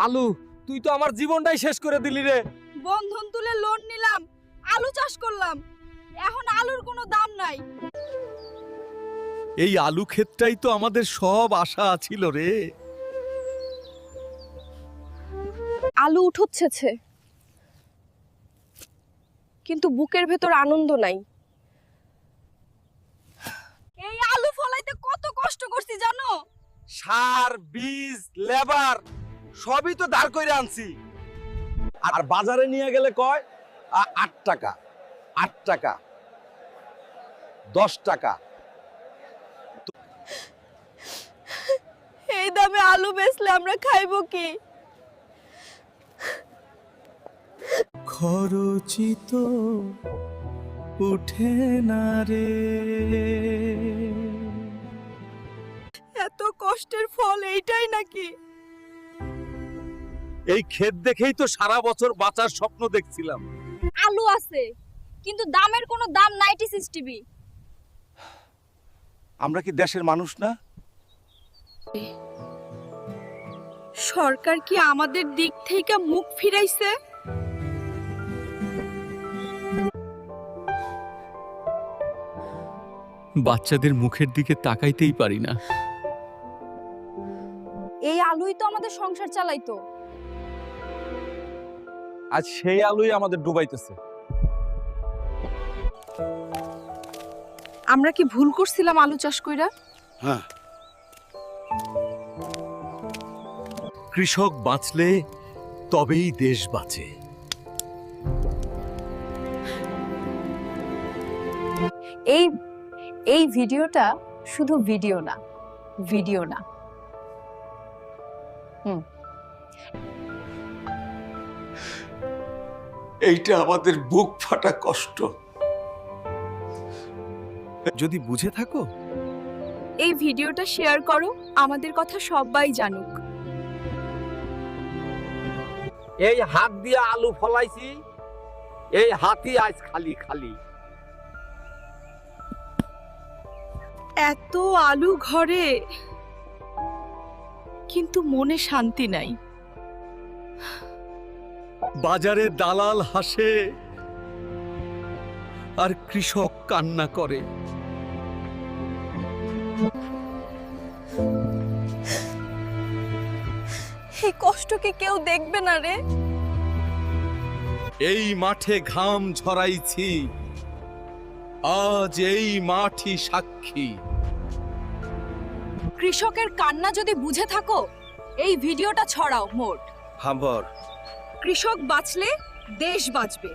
আলু, তুই তো আমার জীবনটাই শেষ করে দিলি রে। বন্ধন তুলে লোন নিলাম, আলু চাষ করলাম, এখন আলুর কোনো দাম নাই। এই আলু ক্ষেতটাই তো আমাদের সব আশা ছিল রে। আলু উঠোচ্ছেছে, কিন্তু বুকের ভেতর আনন্দ নাই। এই আলু ফলাইতে কত কষ্ট করছি জানো? সার, বীজ, লেবার সবই তো দাঁড় কইরা আনছি। আর বাজারে নিয়ে গেলে কয় 8 টাকা, 8 টাকা, 10 টাকা। এই দামে আলু বেচলে আমরা খাইবো কি? খরচিত উঠে না রে। এত কষ্টের ফল এইটাই নাকি? এই ক্ষেত দেখেই তো সারা বছর বাঁচার স্বপ্ন দেখছিলাম। আলু আছে, কিন্তু দামের কোনো দাম নাই টিসিসটিভি। আমরা কি দেশের মানুষ না? সরকার কি আমাদের দিক থেকে মুখ ফিরাইছে? বাচ্চাদের মুখের দিকে তাকাইতেই পারি না। এই আলুই তো আমাদের সংসার চালাইতো। আজ সেই আলুই আমাদের ডুবাইতেছে। আমরা কি ভুল করছিলাম আলু চাষ কইরা? হ্যাঁ, কৃষক বাঁচলে তবেই দেশ বাঁচে। এই ভিডিওটা শুধু ভিডিও না। এইটা আমাদের বুক ফাটা কষ্ট। যদি বুঝে থাকো, এই ভিডিওটা শেয়ার করো, আমাদের কথা সবাই জানুক। এই হাত দিয়ে আলু ফলাইছি, এই হাতই আজ খালি খালি। এত আলু ঘরে, কিন্তু মনে শান্তি নাই। বাজারে দালাল হাসে আর কৃষক কান্না করে। এই কষ্টকে কেউ দেখবে না রে। এই মাঠে ঘাম ঝরাইছি, আজ এই মাঠই সাক্ষী। কৃষকের কান্না যদি বুঝে থাকো, এই ভিডিওটা ছড়াও মোট। হাম্বর কৃষক বাঁচলে দেশ বাঁচবে।